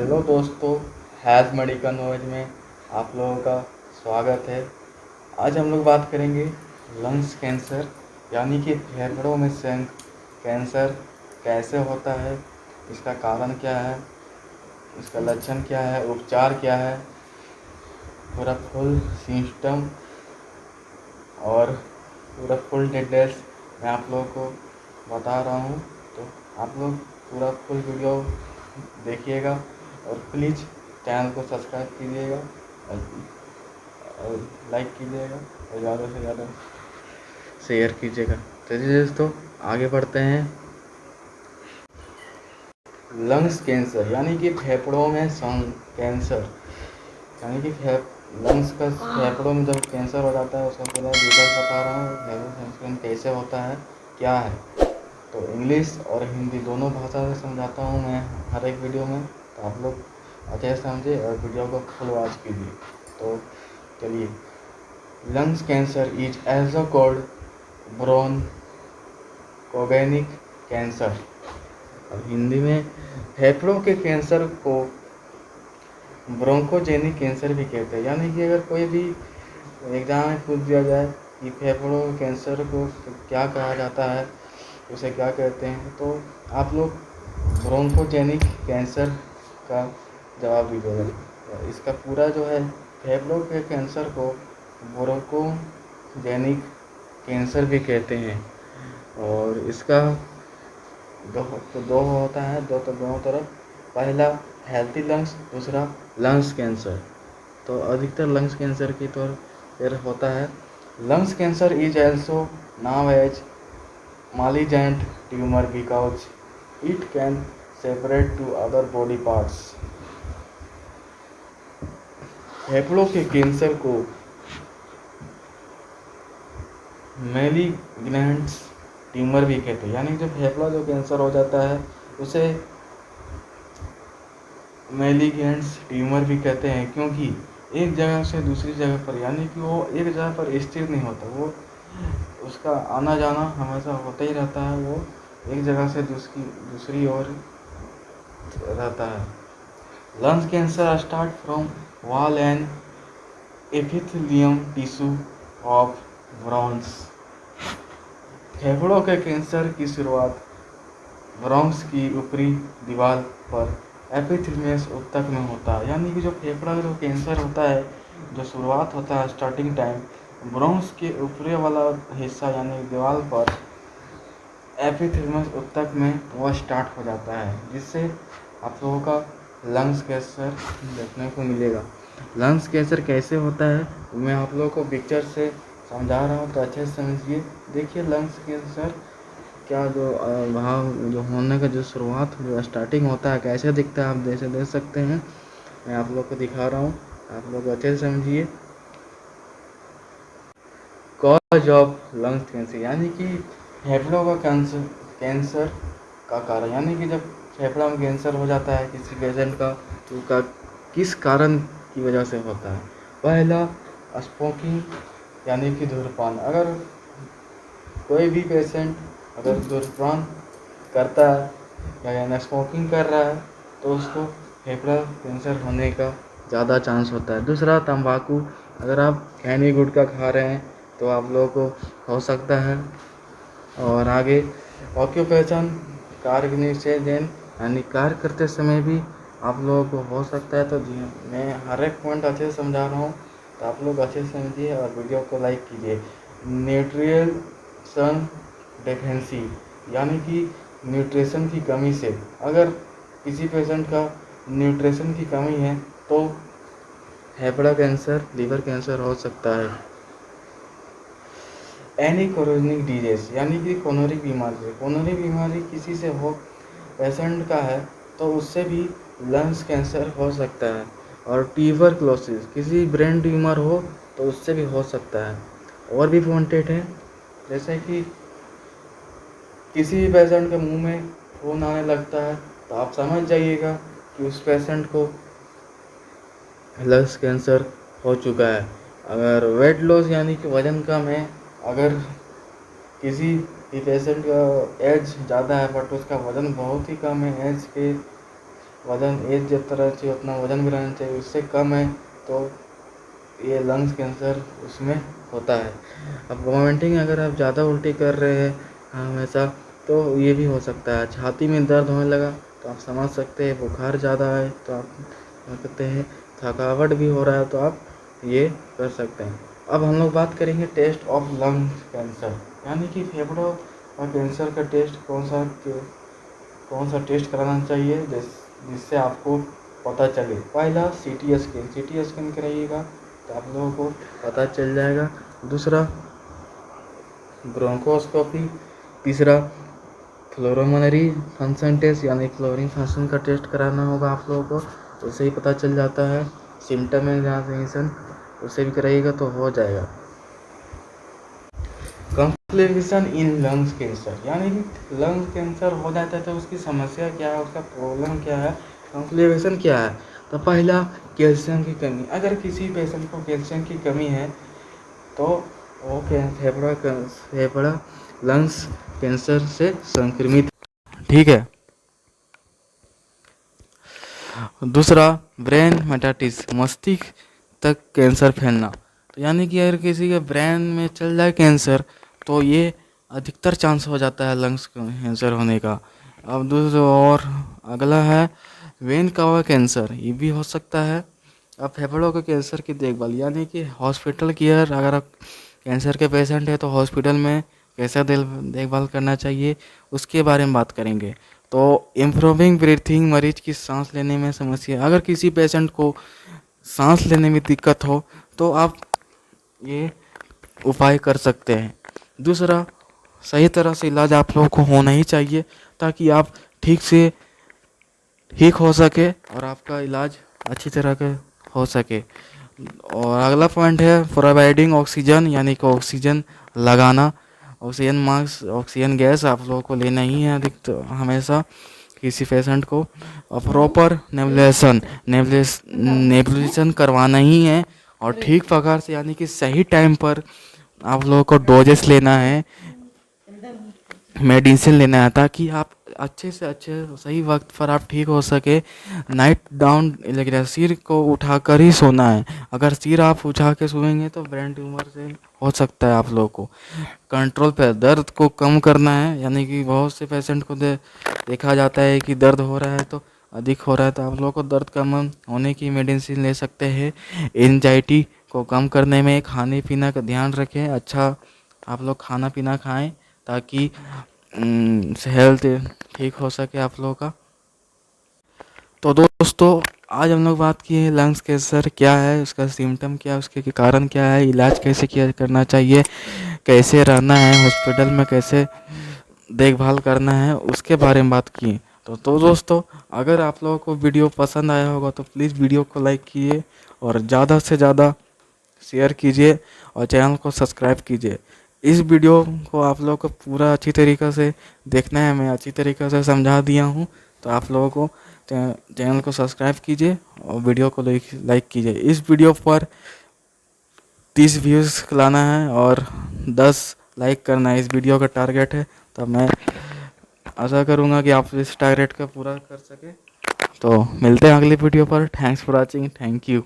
Hello दोस्तों, health medical knowledge में आप लोगों का स्वागत है। आज हम लोग बात करेंगे लंग्स कैंसर यानी कि फेफड़ों में कैंसर कैसे होता है, इसका कारण क्या है, इसका लक्षण क्या है, उपचार क्या है, पूरा फुल सिस्टम और पूरा फुल डिटेल्स मैं आप लोगों को बता रहा हूँ। तो आप लोग पूरा फुल वीडियो देखिएगा और प्लीज़ चैनल को सब्सक्राइब कीजिएगा और लाइक कीजिएगा और ज़्यादा से ज़्यादा शेयर कीजिएगा। चलिए दोस्तों, आगे बढ़ते हैं। लंग्स कैंसर यानी कि फेफड़ों में कैंसर यानी कि लंग्स का फेफड़ों में जब कैंसर हो जाता है उसका पूरा डिटेल्स बता रहा हूँ। फेफड़ों कैसे होता है, क्या है। तो इंग्लिश और हिंदी दोनों भाषा में समझाता हूँ मैं हर एक वीडियो में, तो आप लोग अच्छे से समझे और वीडियो को फुल वॉच कीजिए। तो चलिए, lungs cancer is also called bronchogenic cancer. और हिंदी में फेफड़ों के कैंसर को ब्रोंकोजेनिक कैंसर भी कहते हैं। यानी कि अगर कोई भी एग्जाम में पूछ दिया जाए कि फेफड़ों के कैंसर को क्या कहा जाता है, उसे क्या कहते हैं, तो आप लोग ब्रोंकोजेनिक कैंसर का जवाब दीजिएगा। इसका पूरा जो है, फेफड़ों के कैंसर को ब्रोंकोजेनिक कैंसर भी कहते हैं। और इसका दो होता है, दोनों तरफ। पहला हेल्थी लंग्स, दूसरा लंग्स कैंसर। तो अधिकतर लंग्स कैंसर की तो फिर होता है। Lungs cancer is also now as malignant tumor because it can separate to other body parts। फेफड़ों के कैंसर को मैलिग्नेंट ट्यूमर भी कहते हैं। यानी जब फेफड़ा जो कैंसर हो जाता है उसे मैलिग्नेंट ट्यूमर भी कहते हैं, क्योंकि एक जगह से दूसरी जगह पर, यानी कि वो एक जगह पर स्थिर नहीं होता, वो उसका आना जाना हमेशा होता ही रहता है, वो एक जगह से दूसरी ओर रहता है। Lungs cancer start from wall and epithelium tissue of bronze. फेफड़ों के कैंसर की शुरुआत ब्रोंक्स की ऊपरी दीवार पर एपिथेलियस ऊतक में होता है। यानी कि जो फेफड़ा का जो कैंसर होता है, जो शुरुआत होता है स्टार्टिंग टाइम, ब्रोंक्स के ऊपरी वाला हिस्सा यानी दीवार पर एपिथेलियस ऊतक में वो स्टार्ट हो जाता है, जिससे आप लोगों का लंग्स कैंसर देखने को मिलेगा। लंग्स कैंसर कैसे होता है मैं आप लोगों को पिक्चर से समझा रहा हूँ, तो अच्छे से समझिए। देखिए, लंग्स कैंसर क्या जो वहाँ जो होने का जो शुरुआत जो स्टार्टिंग होता है कैसे दिखता है, आप जैसे देख सकते हैं, मैं आप लोग को दिखा रहा हूँ, आप लोग अच्छे से समझिए। कॉज ऑफ लंग्स कैंसर यानी कि फेफड़ों का कैंसर का कारण, यानी कि जब फेफड़ा में कैंसर हो जाता है किसी पेशेंट का, तो का किस कारण की वजह से होता है। पहला, स्मोकिंग यानी कि धूम्रपान। अगर कोई भी पेशेंट अगर धूम्रपान करता है या स्मोकिंग कर रहा है तो उसको फेफड़ा कैंसर होने का ज़्यादा चांस होता है। दूसरा, तंबाकू। अगर आप खैनी गुटखा खा रहे हैं तो आप लोगों को हो सकता है। और आगे, ऑक्यूपेशन कार्गनाइजेशन यानी कार्य करते समय भी आप लोगों को हो सकता है। तो जी मैं हर एक पॉइंट अच्छे से समझा रहा हूँ, तो आप लोग अच्छे से समझिए और वीडियो को लाइक कीजिए। न्यूट्रिशन डेफिशिएंसी यानी कि न्यूट्रिशन की कमी से, अगर किसी पेशेंट का न्यूट्रिशन की कमी है तो फेफड़ा कैंसर, लीवर कैंसर हो सकता है। एनी कोरोनिक डिजीज यानी कि कोरोनरी बीमारी। कोरोनरी बीमारी किसी से हो, पेशेंट का है, तो उससे भी लंग्स कैंसर हो सकता है। और ट्यूबरक्लोसिस, किसी ब्रेन ट्यूमर हो तो उससे भी हो सकता है। और भी वांटेड है, जैसे कि किसी भी पेशेंट के मुंह में खून आने लगता है तो आप समझ जाइएगा कि उस पेशेंट को लंग्स कैंसर हो चुका है। अगर वेट लॉस यानी कि वज़न कम है, अगर किसी भी पेशेंट का एज ज़्यादा है बट उसका वज़न बहुत ही कम है एज के वजन एज जितना रहना चाहिए उतना वजन भी रहना चाहिए, उससे कम है तो ये लंग्स कैंसर उसमें होता है। अब वॉमिटिंग अगर आप ज़्यादा उल्टी कर रहे हैं हमेशा तो ये भी हो सकता है। छाती में दर्द होने लगा तो आप समझ सकते हैं, बुखार ज़्यादा है तो आप क्या कहते हैं, थकावट भी हो रहा है तो आप ये कर सकते हैं। अब हम लोग बात करेंगे टेस्ट ऑफ लंग कैंसर, यानी कि फेफड़ों और कैंसर का टेस्ट कौन सा टेस्ट कराना चाहिए जिससे आपको पता चले। पहला सीटी स्कैन कराइएगा तो आप लोगों को पता चल जाएगा। दूसरा ब्रोंकोस्कोपी। तीसरा फ्लोरोमनरी फंक्शन टेस्ट यानी फ्लोरिंग फंक्शन का टेस्ट कराना होगा आप लोगों को, तो उससे ही पता चल जाता है। सिम्टम एग्जामिनेशन उसे भी कराइएगा तो हो जाएगा। कॉम्प्लिकेशन इन लंग्स कैंसर, यानी कि लंग्स कैंसर हो जाता है तो उसकी समस्या क्या है, उसका प्रॉब्लम क्या है, कॉम्प्लिकेशन क्या है। तो पहला कैल्शियम की कमी, अगर किसी पेशेंट को कैल्शियम की कमी है तो वो फेफड़ा लंग्स कैंसर से संक्रमित, ठीक है। दूसरा ब्रेन मेटास्टेसिस, मस्तिष्क तक कैंसर फैलना, तो यानी कि अगर किसी के ब्रेन में चल जाए कैंसर तो ये अधिकतर चांस हो जाता है लंग्स कैंसर होने का। अब दूसरा और अगला है वेन का कैंसर, ये भी हो सकता है। अब फेफड़ों के कैंसर की देखभाल, यानी कि हॉस्पिटल केयर, अगर आप कैंसर के पेशेंट है तो हॉस्पिटल में कैसा देखभाल करना चाहिए उसके बारे में बात करेंगे। तो इम्प्रूविंग ब्रीथिंग, मरीज की सांस लेने में समस्या, अगर किसी पेशेंट को सांस लेने में दिक्कत हो तो आप ये उपाय कर सकते हैं। दूसरा सही तरह से इलाज आप लोगों को होना ही चाहिए ताकि आप ठीक हो सके और आपका इलाज अच्छी तरह का हो सके। और अगला पॉइंट है प्रोवाइडिंग ऑक्सीजन, यानी कि ऑक्सीजन लगाना, ऑक्सीजन मास्क, ऑक्सीजन गैस आप लोगों को लेना ही है अधिक तो हमेशा किसी पेशेंट को। और प्रॉपर नेबुलाइजेशन करवाना ही है और ठीक प्रकार से, यानी कि सही टाइम पर आप लोगों को डोजेस लेना है, मेडिसिन लेना है ताकि आप अच्छे से अच्छे सही वक्त पर आप ठीक हो सके। नाइट डाउन लेकिन सिर को उठाकर ही सोना है, अगर सिर आप उठा के सोएंगे तो ब्रेन ट्यूमर से हो सकता है आप लोगों को। कंट्रोल पे दर्द को कम करना है, यानी कि बहुत से पेशेंट को देखा जाता है कि दर्द हो रहा है तो अधिक हो रहा है तो आप लोगों को दर्द कम होने की मेडिसिन ले सकते हैं। एंजाइटी को कम करने में खाने पीना का ध्यान रखें, अच्छा आप लोग खाना पीना खाएं ताकि हेल्थ ठीक हो सके आप लोगों का। तो दोस्तों आज हम लोग बात की है लंग्स कैंसर क्या है, उसका सिम्टम क्या है, उसके कारण क्या है, इलाज कैसे किया करना चाहिए, कैसे रहना है हॉस्पिटल में, कैसे देखभाल करना है, उसके बारे में बात की। तो दोस्तों अगर आप लोगों को वीडियो पसंद आया होगा तो प्लीज़ वीडियो को लाइक कीजिए और ज़्यादा से ज़्यादा शेयर कीजिए और चैनल को सब्सक्राइब कीजिए। इस वीडियो को आप लोगों को पूरा अच्छी तरीक़े से देखना है, मैं अच्छी तरीक़े से समझा दिया हूँ, तो आप लोगों को चैनल को सब्सक्राइब कीजिए और वीडियो को लाइक कीजिए। इस वीडियो पर 30 व्यूज़ लाना है और 10 लाइक करना है, इस वीडियो का टारगेट है। तो मैं आशा करूँगा कि आप इस टारगेट का पूरा कर सके। तो मिलते हैं अगली वीडियो पर। Thanks for watching, thank you.